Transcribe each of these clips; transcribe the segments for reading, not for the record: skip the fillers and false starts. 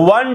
$1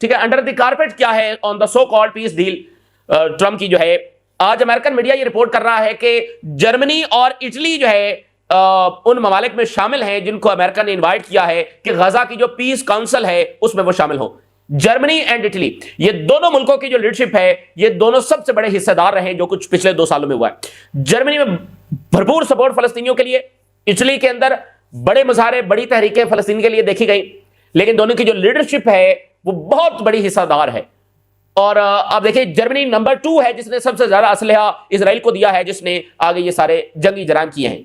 ٹھیک ہے, under the carpet کیا ہے آن دا سو کالڈ پیس ڈیل ٹرمپ کی جو ہے. آج امریکن میڈیا یہ رپورٹ کر رہا ہے کہ جرمنی اور اٹلی جو ہے ان ممالک میں شامل ہیں جن کو امریکہ نے انوائٹ کیا ہے کہ غزہ کی جو پیس کاؤنسل ہے اس میں وہ شامل ہوں. جرمنی اینڈ اٹلی, یہ دونوں ملکوں کی جو لیڈرشپ ہے یہ دونوں سب سے بڑے حصہ دار رہے جو کچھ پچھلے 2 سالوں میں ہوا ہے. جرمنی میں بھرپور سپورٹ فلسطینیوں کے لیے, اٹلی کے اندر بڑے مظاہرے, بڑی تحریکیں فلسطین کے لیے دیکھی گئی, لیکن دونوں کی جو لیڈرشپ ہے وہ بہت بڑی حصہ دار ہے. اور آپ دیکھیں جرمنی نمبر 2 ہے جس نے سب سے زیادہ اسلحہ اسرائیل کو دیا ہے, جس نے آگے یہ سارے جنگی جرائم کیے ہیں.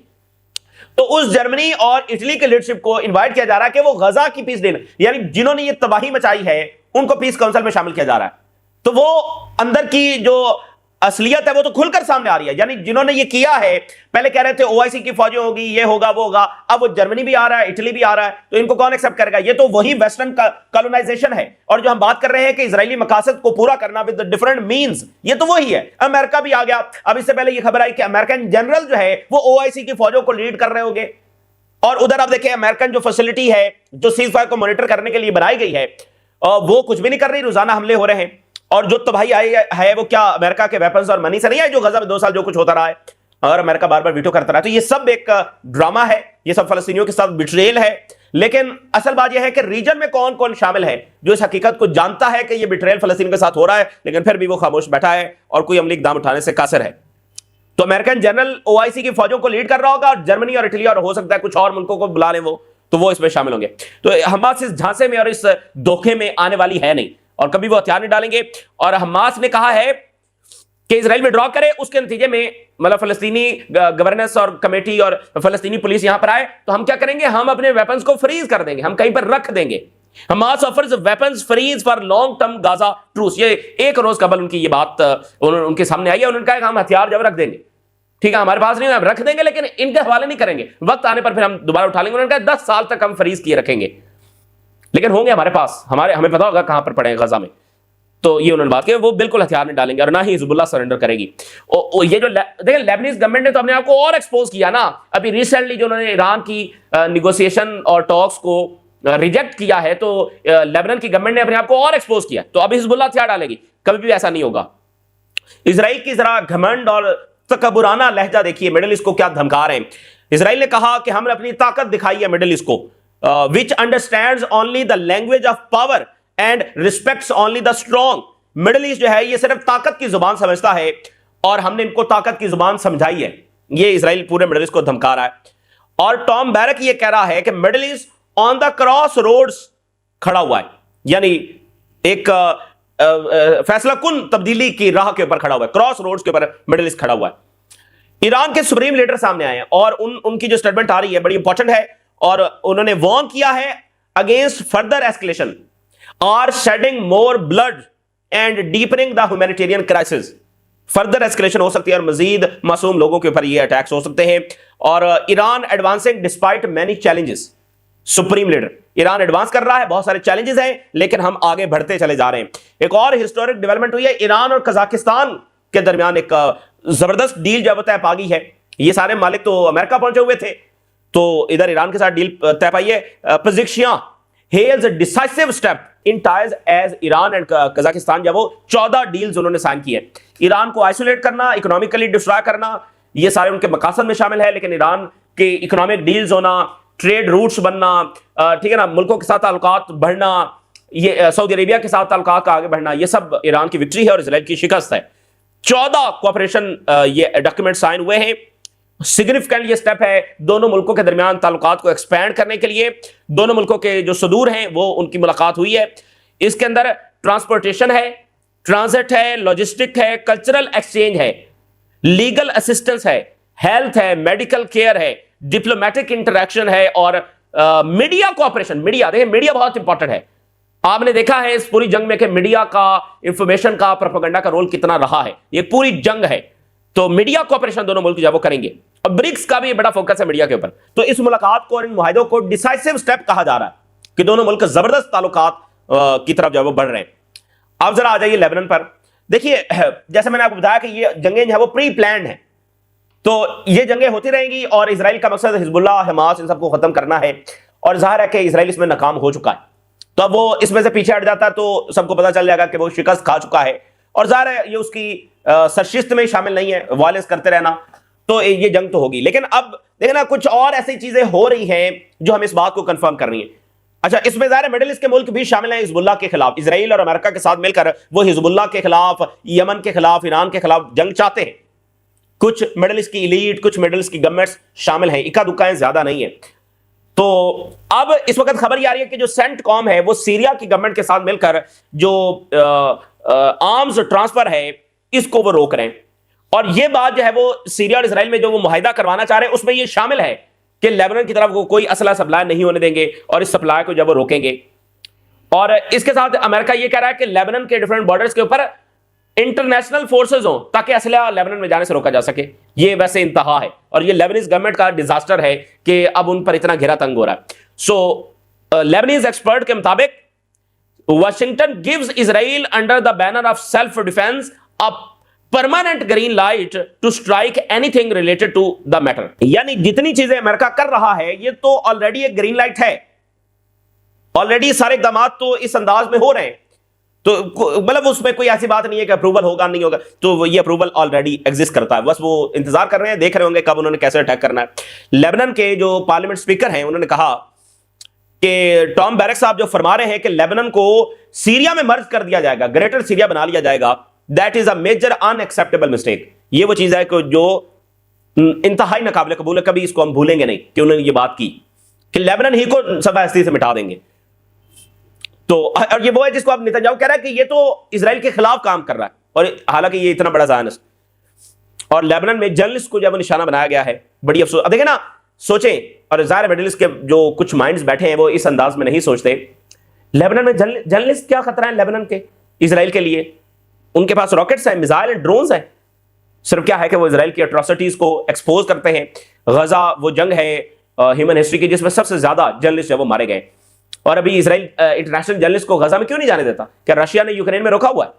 تو اس جرمنی اور اٹلی کے لیڈرشپ کو انوائٹ کیا جا رہا ہے کہ وہ غزہ کی پیس ڈیل, یعنی جنہوں نے یہ تباہی مچائی ہے ان کو پیس کونسل میں شامل کیا جا رہا ہے. تو وہ اندر کی جو اصلیت ہے وہ تو کھل کر سامنے آ رہی ہے. یعنی جنہوں نے یہ کیا ہے, پہلے کہہ رہے تھے او آئی سی کی فوجیں ہوگی, یہ ہوگا وہ ہوگا, اب وہ جرمنی بھی آ رہا ہے, اٹلی بھی آ رہا ہے, تو ان کو کون ایکسپٹ کرے گا؟ یہ تو وہی ویسٹرن کالونائزیشن ہے. اور جو ہم بات کر رہے ہیں کہ اسرائیلی مقاصد کو پورا کرنا ود ڈفرنٹ مینز, یہ تو وہی ہے. امریکہ بھی آ گیا. اب اس سے پہلے یہ خبر آئی کہ امریکن جنرل جو ہے وہ او آئی سی کی فوجوں کو لیڈ کر رہے ہوں گے. اور ادھر آپ دیکھیں امریکن جو فیسلٹی ہے جو سیز فائر کو مانیٹر کرنے کے لیے بنائی گئی ہے وہ کچھ بھی نہیں کر رہی, روزانہ حملے ہو رہے ہیں. اور جو تباہی آئی ہے وہ کیا امریکہ کے ویپنز اور منی سے نہیں ہے جو غزہ میں 2 سال جو کچھ ہوتا رہا ہے, اور امریکہ بار بار ویٹو کرتا رہا. تو یہ سب ایک ڈرامہ ہے, یہ سب فلسطینیوں کے ساتھ بٹریل ہے. لیکن اصل بات یہ ہے کہ ریجن میں کون کون شامل ہے جو اس حقیقت کو جانتا ہے کہ یہ بٹریل فلسطین کے ساتھ ہو رہا ہے, لیکن پھر بھی وہ خاموش بیٹھا ہے اور کوئی عملی اقدام اٹھانے سے قاصر ہے. تو امریکن جنرل او آئی سی کی فوجوں کو لیڈ کر رہا ہوگا, اور جرمنی اور اٹلی اور ہو سکتا ہے کچھ اور ملکوں کو بلا لیں تو وہ اس میں شامل ہوں گے. تو حماس اس جھانسے میں اور اس دھوکے میں آنے والی ہے نہیں, اور کبھی وہ ہتھیار نہیں ڈالیں گے. اور حماس نے کہا ہے کہ اسرائیل میں ڈرا کرے, اس کے نتیجے میں مطلب فلسطینی گورننس اور کمیٹی اور فلسطینی پولیس یہاں پر آئے تو ہم کیا کریں گے, ہم اپنے ویپنز کو فریز کر دیں گے, ہم کہیں پر رکھ دیں گے. Hamas offers weapons freeze for long term Gaza truce. یہ 1 روز قبل ان کی یہ بات ان کے سامنے آئی ہے. انہوں نے کہا کہ ہم ہتھیار جب رکھ دیں گے, ٹھیک ہے, ہمارے پاس نہیں, ہم رکھ دیں گے لیکن ان کے حوالے نہیں کریں گے, وقت آنے پر پھر ہم دوبارہ اٹھا لیں گے. انہوں نے کہا 10 سال تک ہم فریز کیے رکھیں گے, لیکن ہوں گے ہمارے پاس, ہمیں پتا ہوگا کہاں پر پڑے ہیں غزہ میں. تو یہ انہوں نے بات کی, وہ بالکل ہتھیار نہیں ڈالیں گے اور نہ ہی حزب اللہ سرنڈر کرے گی. یہ جو دیکھیں لیبنیز گورنمنٹ نے تو اپنے آپ کو اور ایکسپوز کیا نا. ابھی ریسنٹلی جو انہوں نے ایران کی نیگوسیشن اور ٹاکس کو ریجیکٹ کیا ہے تو لیبنان کی گورنمنٹ نے اپنے آپ کو اور ایکسپوز کیا. تو ابھی حزب اللہ ہتھیار ڈالے گی, کبھی بھی ایسا نہیں ہوگا. اسرائیل کی ذرا گھمنڈ اور تکبرانہ لہجہ دیکھیے, مڈل ایسٹ کو کیا دھمکا رہے ہیں. اسرائیل نے کہا کہ ہم نے اپنی طاقت دکھائی ہے مڈل ایسٹ کو, which understands only the language of power and respects only the strong. Middle East جو ہے یہ صرف طاقت کی زبان سمجھتا ہے اور ہم نے ان کو طاقت کی زبان سمجھائی ہے. یہ اسرائیل پورے مڈل ایسٹ کو دھمکا رہا ہے. اور ٹام بیرک یہ کہہ رہا ہے کہ Middle East on the crossroads کھڑا ہوا ہے, یعنی ایک فیصلہ کن تبدیلی کی راہ کے اوپر کھڑا ہوا ہے, کراس روڈز کے اوپر مڈل ایسٹ کھڑا ہوا ہے. ایران کے سپریم لیڈر سامنے آئے ہیں اور ان کی جو سٹیٹمنٹ آ رہی ہے بڑی امپورٹنٹ ہے, اور انہوں نے وارن کیا ہے against further escalation or shedding more blood and deepening the humanitarian crisis. Further escalation ہو سکتی ہے اور مزید معصوم لوگوں کے اوپر یہ اٹیکس ہو سکتے ہیں. اور Iran advancing despite many challenges. Supreme leader Iran advance کر رہا ہے, بہت سارے چیلنجز ہیں لیکن ہم آگے بڑھتے چلے جا رہے ہیں. ایک اور ہسٹورک ڈیولپمنٹ ہوئی ہے, ایران اور قزاقستان کے درمیان ایک زبردست ڈیل جو طے پا گئی ہے. یہ سارے مالک تو امریکہ پہنچے ہوئے تھے, تو ادھر ایران کے ساتھ ڈیل طے پائی ہے. پزیکشیاں hails a decisive step in ties as Iran and Kazakhstan, جب وہ 14 ڈیلز انہوں نے سائن کی ہے. ایران کو آئسولیٹ کرنا, اکنامکلی ڈسٹرائے کرنا, یہ سارے ان کے مقاصد میں شامل ہے. لیکن ایران کے اکنامک ڈیلز ہونا, ٹریڈ روٹس بننا, ٹھیک ہے نا, ملکوں کے ساتھ تعلقات بڑھنا, یہ سعودی عربیہ کے ساتھ تعلقات کا آگے بڑھنا, یہ سب ایران کی وکٹری ہے اور اسرائیل کی شکست ہے. 14 کوآپریشن یہ ڈاکیومنٹ سائن ہوئے ہیں. سگنیفیکنٹ یہ سٹیپ ہے دونوں ملکوں کے درمیان تعلقات کو ایکسپینڈ کرنے کے لیے. دونوں ملکوں کے جو صدور ہیں وہ ان کی ملاقات ہوئی ہے. اس کے اندر ٹرانسپورٹیشن ہے, ٹرانزٹ ہے, لاجسٹک ہے, کلچرل ایکسچینج ہے, لیگل اسسٹنس ہے, ہیلتھ ہے, میڈیکل کیئر ہے, ڈپلومیٹک انٹریکشن ہے, اور میڈیا کوآپریشن. میڈیا دیکھیں, میڈیا بہت امپورٹنٹ ہے. آپ نے دیکھا ہے اس پوری جنگ میں کہ میڈیا کا, انفارمیشن کا, پروپیگنڈا کا رول کتنا رہا ہے. یہ پوری جنگ ہے, تو میڈیا کوآپریشن دونوں ملک جب وہ کریں گے. اور برکس کا بھی بڑا فوکس ہے میڈیا کے اوپر. تو اس ملاقات کو اور ان معاہدوں کو ڈیسائسو سٹیپ کہا جا رہا ہے کہ دونوں ملک زبردست تعلقات کی طرف جو وہ بڑھ رہے ہیں. آپ ذرا آ جائیے لیبنان پر. دیکھیے جیسے میں نے آپ کو بتایا کہ یہ جنگیں جو ہے وہ پری پلانڈ ہیں, تو یہ جنگیں ہوتی رہیں گی اور اسرائیل کا مقصد حزب اللہ, حماس, ان سب کو ختم کرنا ہے. اور ظاہر ہے کہ اسرائیل اس میں ناکام ہو چکا ہے. تو اب وہ اس میں سے پیچھے ہٹ جاتا ہے تو سب کو پتا چل جائے گا کہ وہ شکست کھا چکا ہے، اور ظاہر ہے یہ اس کی سرشست میں شامل نہیں ہے، وائلنس کرتے رہنا، تو یہ جنگ تو ہوگی۔ لیکن اب دیکھنا کچھ اور ایسی چیزیں ہو رہی ہیں جو ہم اس بات کو کنفرم کر رہی ہیں۔ اچھا، اس میں ظاہر ہے مڈل ایسٹ کے ملک بھی شامل ہیں حزب اللہ کے خلاف، اسرائیل اور امریکہ کے ساتھ مل کر وہ حزب اللہ کے خلاف، یمن کے خلاف، ایران کے خلاف جنگ چاہتے ہیں۔ کچھ مڈل ایسٹ کی ایلیٹ، کچھ مڈل ایسٹ کی گورنمنٹس شامل ہیں، اکا دکا ہیں، زیادہ نہیں ہیں۔ تو اب اس وقت خبر یہ آ رہی ہے کہ جو سینٹ قوم ہے وہ سیریا کی گورنمنٹ کے ساتھ مل کر جو آرمز ٹرانسفر ہے اس کو وہ روک رہے ہیں، اور یہ بات جو ہے وہ سیریا اور اسرائیل میں جو وہ معاہدہ کروانا چاہ رہے ہیں اس میں یہ شامل ہے کہ لیبنان کی طرف وہ کوئی اسلحہ سپلائی نہیں ہونے دیں گے اور اس سپلائی کو جب وہ روکیں گے۔ اور اس کے ساتھ امریکہ یہ کہہ رہا ہے کہ لیبنان کے ڈیفرنٹ بارڈرز کے اوپر انٹرنیشنل فورسز ہوں تاکہ اسلحہ لیبنان میں جانے سے روکا جا سکے۔ یہ ویسے انتہا ہے اور یہ لیبنیز گورنمنٹ کا ڈیزاسٹر ہے کہ اب ان پر اتنا گھیرا تنگ ہو رہا ہے۔ سو لیبنیز ایکسپرٹ کے مطابق Washington gives Israel under the banner of self-defense a permanent green light to strike anything related to the matter۔ یعنی جتنی چیزیں امریکہ کر رہا ہے یہ تو آلریڈی ایک گرین لائٹ ہے، آلریڈی سارے اقدامات تو اس انداز میں ہو رہے ہیں، تو مطلب اس میں کوئی ایسی بات نہیں ہے کہ اپروول ہوگا نہیں ہوگا، تو یہ اپروول آلریڈی ایگزسٹ کرتا ہے، بس وہ انتظار کر رہے ہیں، دیکھ رہے ہوں گے کب انہوں نے کیسے اٹیک کرنا ہے۔ لیبنان کے جو پارلیمنٹ اسپیکر ہیں انہوں نے کہا کہ ٹام بیرک صاحب جو فرما رہے ہیں کہ لیبنان کو سیریا میں مرج کر دیا جائے گا، گریٹر سیریا بنا لیا جائے گا، that is a major in acceptable mistake. یہ وہ چیز ہے کہ جو انتہائی ناقابل قبول ہے، کبھی اس کو ہم بھولیں گے نہیں کہ انہوں نے یہ بات کی کہ لیبنان ہی کو صفحہ ہستی سے مٹا دیں گے۔ تو اور یہ وہ ہے جس کو اب نتنیاہو کہہ رہا ہے کہ یہ تو اسرائیل کے خلاف کام کر رہا ہے، اور حالانکہ یہ اتنا بڑا زائنسٹ، اور لیبنان میں جرنلسٹ کو جب نشانہ بنایا گیا ہے، بڑی افسوس۔ اب دیکھیں نا، سوچیں، اور ظاہر مڈل ایسٹ کے جو کچھ مائنڈز بیٹھے ہیں وہ اس انداز میں نہیں سوچتے۔ لیبنان میں جرنلسٹ کیا خطرہ ہے لیبنان کے اسرائیل کے لیے؟ ان کے پاس راکٹس ہیں، میزائل ہیں، ڈرونز ہیں، صرف کیا ہے کہ وہ اسرائیل کی اٹراسٹیز کو ایکسپوز کرتے ہیں۔ غزہ وہ جنگ ہے ہیومن ہسٹری کی جس میں سب سے زیادہ جرنلسٹ جو وہ مارے گئے، اور ابھی اسرائیل انٹرنیشنل جرنلسٹ کو غزہ میں کیوں نہیں جانے دیتا؟ کہ رشیا نے یوکرین میں روکا ہوا ہے۔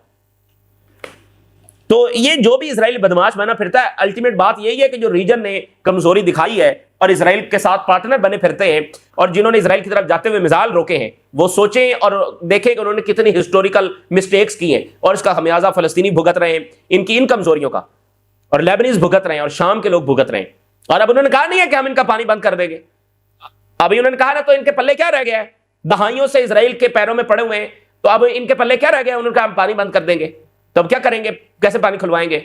تو یہ جو بھی اسرائیل بدماش بنا پھرتا ہے، الٹیمیٹ بات یہی ہے کہ جو ریجن نے کمزوری دکھائی ہے اور اسرائیل کے ساتھ پارٹنر بنے پھرتے ہیں، اور جنہوں نے اسرائیل کی طرف جاتے ہوئے میزائل روکے ہیں، وہ سوچیں اور دیکھیں کہ انہوں نے کتنی ہسٹوریکل مسٹیکس کی ہیں، اور اس کا خمیازہ فلسطینی بھگت رہے ہیں، ان کی ان کمزوریوں کا، اور لیبنیز بھگت رہے ہیں، اور شام کے لوگ بھگت رہے ہیں۔ اور اب انہوں نے کہا نہیں ہے کہ ہم ان کا پانی بند کر دیں گے، ابھی انہوں نے کہا نا، تو ان کے پلے کیا رہ گیا ہے؟ دہائیوں سے اسرائیل کے پیروں میں پڑے ہوئے ہیں، تو اب ان کے پلے کیا رہ گیا؟ انہوں نے کہا ہم پانی بند کر دیں گے، تو اب کیا کریں گے؟ کیسے پانی کھلوائیں گے؟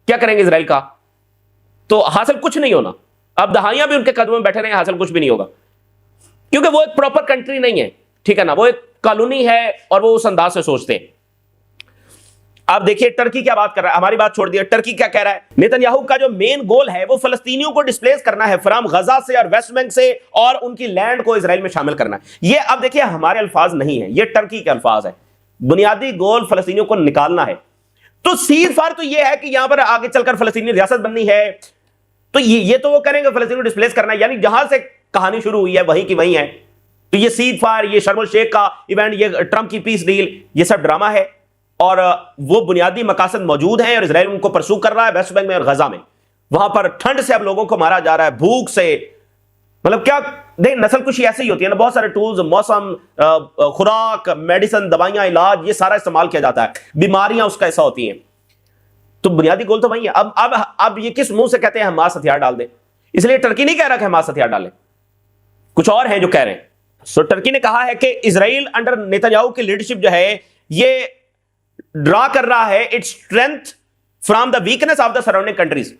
کیا کریں گے اسرائیل کا؟ تو حاصل کچھ نہیں ہونا۔ اب دہائیاں بھی ان کے قدموں میں بیٹھے رہے ہیں، حاصل کچھ بھی نہیں ہوگا، کیونکہ وہ ایک پراپر کنٹری نہیں ہے، ٹھیک ہے نا، وہ ایک کالونی ہے، اور وہ اس انداز سے سوچتے ہیں۔ اب دیکھیے ٹرکی کیا بات کر رہا ہے، ہماری بات چھوڑ دیا، ٹرکی کیا کہہ رہا ہے؟ نیتنیاہو کا جو مین گول ہے وہ فلسطینیوں کو ڈسپلیس کرنا ہے فرام غزہ سے اور ویسٹ بینک سے، اور ان کی لینڈ کو اسرائیل میں شامل کرنا ہے۔ یہ اب دیکھیے ہمارے الفاظ نہیں ہیں، یہ ٹرکی کے الفاظ ہیں۔ بنیادی گول فلسطینیوں کو نکالنا ہے، تو سیز فار تو یہ ہے کہ یہاں پر آگے چل کر فلسطینی ریاست بننی ہے، تو یہ تو وہ کریں گے فلسطینیوں کو ڈسپلیس کرنا ہے، یعنی جہاں سے کہانی شروع ہوئی ہے وہیں کی وہیں ہے۔ تو یہ سیز فار، یہ شرم الشیخ کا ایونٹ، یہ ٹرمپ کی پیس ڈیل، یہ سب ڈرامہ ہے، اور وہ بنیادی مقاصد موجود ہیں، اور اسرائیل ان کو پرسو کر رہا ہے ویسٹ بینک میں اور غزہ میں۔ وہاں پر ٹھنڈ سے اب لوگوں کو مارا جا رہا ہے، بھوک سے، مطلب کیا دیکھ، نسل کشی ایسی ہی ہوتی ہے نا، بہت سارے ٹولز، موسم، خوراک، میڈیسن، دوائیاں، علاج، یہ سارا استعمال کیا جاتا ہے، بیماریاں اس کا ایسا ہوتی ہیں۔ تو بنیادی گول تو وہی ہے۔ اب یہ کس منہ سے کہتے ہیں حماس ہتھیار ڈال دیں؟ اس لیے ٹرکی نہیں کہہ رہا کہ حماس ہتھیار ڈالیں، کچھ اور ہیں جو کہہ رہے ہیں۔ سو ٹرکی نے کہا ہے کہ اسرائیل انڈر نیتنیاہو کی لیڈرشپ جو ہے یہ ڈرا کر رہا ہے it's strength from the weakness of the surrounding countries,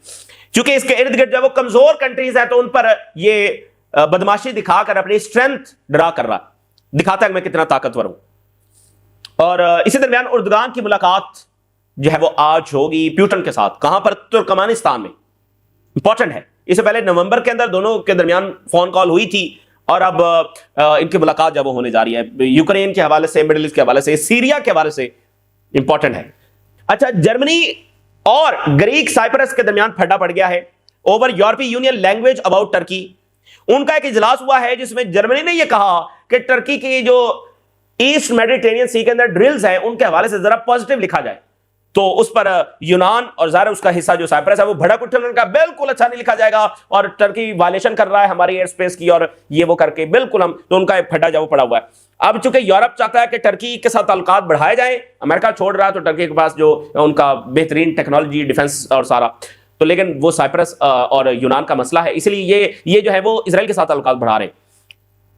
کیونکہ اس کے ارد گرد جو وہ کمزور کنٹریز ہیں تو ان پر یہ بدماشی دکھا کر اپنی اسٹرینتھ ڈرا کر رہا، دکھاتا ہے میں کتنا طاقتور ہوں۔ اور اسی درمیان اردگان کی ملاقات جو ہے وہ آج ہوگی پیوٹن کے ساتھ، کہاں پر؟ ترکمانستان میں، امپورٹنٹ ہے۔ اس سے پہلے نومبر کے اندر دونوں کے درمیان فون کال ہوئی تھی، اور اب ان کی ملاقات جب وہ ہونے جا رہی ہے، یوکرین کے حوالے سے، مڈل ایسٹ کے حوالے سے، سیریا کے حوالے سے امپورٹنٹ ہے۔ اچھا، جرمنی اور گریک سائپرس کے درمیان پھڈا پڑ گیا ہے اوور یورپی یونین لینگویج اباؤٹ ٹرکی۔ ان کا ایک اجلاس ہوا ہے جس میں جرمنی نے یہ کہا کہ ٹرکی کی جو ایسٹ میڈیٹرینین سی کے اندر ڈرلز ہیں ان کے حوالے سے ذرا پازیٹیو لکھا جائے، تو اس پر یونان اور ظاہر اس کا حصہ جو سائپرس ہے وہ بھڑک اٹھے، انہوں نے کہا بالکل اچھا نہیں لکھا جائے گا، اور ٹرکی وائلیشن کر رہا ہے ہماری ایئر سپیس کی، اور یہ وہ کر کے بالکل ہم، تو ان کا ایک پھڈا جو وہ پڑا ہوا ہے۔ اب چونکہ یورپ چاہتا ہے کہ ٹرکی کے ساتھ تعلقات بڑھائے جائیں، امریکہ چھوڑ رہا ہے تو ٹرکی کے پاس جو ان کا بہترین ٹیکنالوجی، ڈیفنس اور سارا، تو لیکن وہ سائپرس اور یونان کا مسئلہ ہے، اس لیے یہ جو ہے وہ اسرائیل کے ساتھ تعلقات بڑھا رہے ہیں۔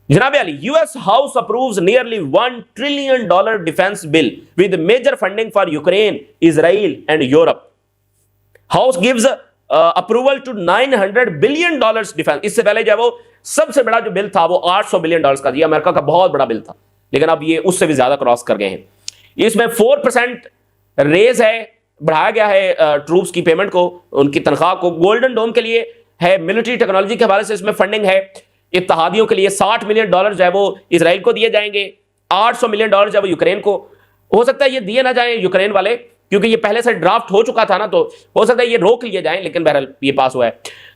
جناب Ali, U S House approves nearly $1 trillion defence bill with major funding for Ukraine, Israel and Europe. House gives approval to $900 billion defence. اس سے پہلے جو ہے وہ سب سے بڑا جو بل تھا وہ $800 billion کا، یہ امریکہ کا بہت بڑا بل تھا، لیکن اب یہ اس سے بھی زیادہ کراس کر گئے ہیں۔ اس میں 4% ریز ہے، بڑھایا گیا ہے ٹروپس کی پیمنٹ کو، ان کی تنخواہ کو۔ گولڈن ڈوم کے لیے ہے، ملٹری ٹیکنالوجی کے حوالے سے اس میں فنڈنگ ہے۔ اتحادیوں کے لیے $60 million جو ہے وہ اسرائیل کو دیے جائیں گے، $800 million جو ہے وہ یوکرین کو۔ ہو سکتا ہے یہ دیے نہ جائیں یوکرین والے، کیونکہ یہ پہلے سے ڈرافٹ ہو چکا تھا نا، تو ہو سکتا ہے یہ روک لیے جائیں، لیکن بہرحال یہ پاس ہوا ہے۔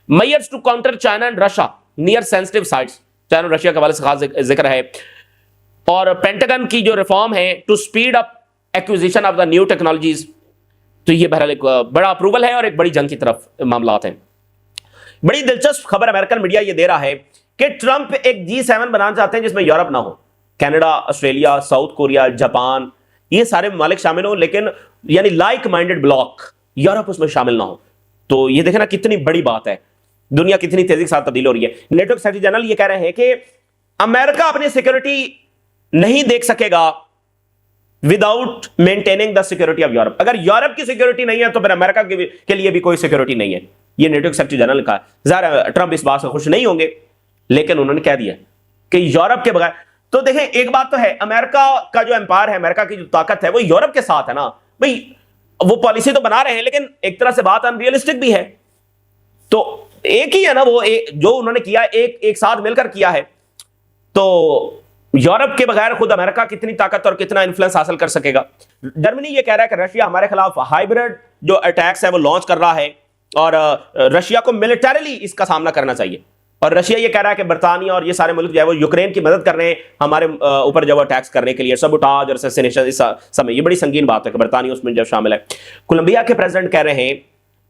Measures to counter China and Russia near sensitive sites, China اور رشیا کے حوالے سے خاص ذکر ہے۔ اور پینٹاگن کی جو ریفارم ہے to speed up acquisition of the new technologies, تو یہ بہرحال ایک بڑا اپروول ہے اور ایک بڑی جنگ کی طرف معاملات ہیں۔ بڑی دلچسپ خبر امریکن میڈیا یہ دے رہا ہے کہ ٹرمپ ایک G7 بنانا چاہتے ہیں جس میں یورپ نہ ہو، Canada, Australia, South Korea, Japan, یہ سارے ممالک شامل ہوں، لیکن یعنی لائک مائنڈڈ بلاک، یورپ اس میں شامل نہ ہو۔ تو یہ دیکھنا کتنی بڑی بات ہے، دنیا کتنی تیزی کے ساتھ تبدیل ہو رہی ہے۔ نیٹو کے سیکریٹری جنرل یہ کہہ رہے ہیں کہ امریکہ اپنی سیکورٹی نہیں دیکھ سکے گا without maintaining the security of Europe. اگر یورپ کی سیکورٹی نہیں ہے تو پھر امریکہ کے لیے بھی کوئی سیکورٹی نہیں ہے، یہ نیٹو کے سیکریٹری جنرل نے کہا۔ ظاہر ٹرمپ اس بات سے خوش نہیں ہوں گے، لیکن انہوں نے کہہ دیا کہ یورپ کے بغیر، تو دیکھیں ایک بات تو ہے، امریکہ کا جو امپائر ہے، امریکہ کی جو طاقت ہے وہ یورپ کے ساتھ ہے نا بھئی، وہ پالیسی تو بنا رہے ہیں لیکن ایک طرح سے بات ان ریئلسٹک بھی ہے، تو ایک ہی ہے نا وہ، جو انہوں نے کیا ایک ساتھ مل کر کیا ہے۔ تو یورپ کے بغیر خود امریکہ کتنی طاقت اور کتنا انفلوئنس حاصل کر سکے گا۔ جرمنی یہ کہہ رہا ہے کہ رشیا ہمارے خلاف ہائبرڈ جو اٹیکس ہے وہ لانچ کر رہا ہے، اور رشیا کو ملٹریلی اس کا سامنا کرنا چاہیے۔ اور رشیا یہ کہہ رہا ہے کہ برطانیہ اور یہ سارے ملک جو ہے وہ یوکرین کی مدد کر ررہے ہیں ہمارے اوپر جو اٹیکس کرنے کے لیے، سبوٹاج اور اسیسینیشن، اس سب میں یہ بڑی سنگین بات ہے کہ برطانیہ اس میں جب شامل ہے۔ کولمبیا کے پریزیڈنٹ کہہ رہے ہیں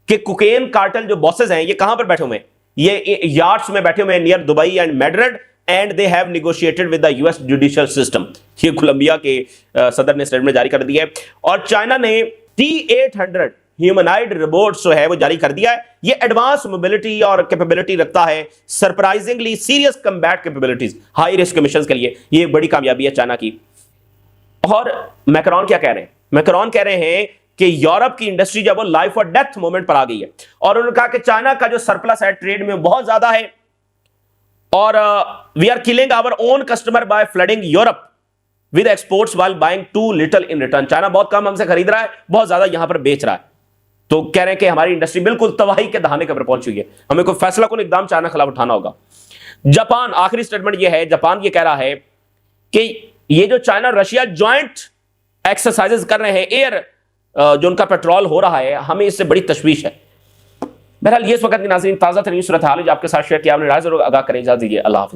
کہ کوکین کارٹل جو باسز ہیں یہ کہاں پر بیٹھے ہوئے ہیں، یہ یارڈس میں بیٹھے ہوئے ہیں near Dubai and Madrid, and they have negotiated with the US judicial system. یہ کولمبیا کے صدر نے سٹیٹمنٹ جاری کر دی ہے۔ اور چائنا نے T-800 ہیومنائڈ روبوٹس جو ہے وہ جاری کر دیا ہے، یہ ایڈوانس موبلٹی اور کیپیبلٹی رکھتا ہے، surprisingly serious combat capabilities high risk missions کے لیے، یہ بڑی کامیابی ہے چائنا کی۔ اور میکرون کیا کہہ رہے ہیں؟ میکرون کہہ رہے ہیں کہ یورپ کی انڈسٹری جب وہ لائف اور ڈیتھ مومنٹ پر آ گئی ہے، اور انہوں نے کہا کہ چائنا کا جو سرپلس ہے ٹریڈ میں بہت زیادہ ہے، اور we are killing our own customer by flooding Europe with exports while buying too little in return. China بہت کم ہم سے خرید رہا ہے، بہت زیادہ یہاں پر بیچ رہا ہے، تو کہہ رہے ہیں کہ ہماری انڈسٹری بالکل تباہی کے دہانے کے اوپر پہنچ چکی ہے، ہمیں کوئی فیصلہ کن اقدام چائنا کے خلاف اٹھانا ہوگا۔ جاپان، آخری سٹیٹمنٹ یہ ہے، جاپان یہ کہہ رہا ہے کہ یہ جو چائنا اور رشیا جوائنٹ ایکسرسائزز کر رہے ہیں، ایئر جو ان کا پیٹرول ہو رہا ہے، ہمیں اس سے بڑی تشویش ہے۔ بہرحال یہ اس وقت کی ناظرین تازہ ترین صورتحال ہے جو آپ کے ساتھ شیئر کیا، آپ نے رائے ضرور آگاہ کریں، اجازت دیجیے، اللہ حافظ۔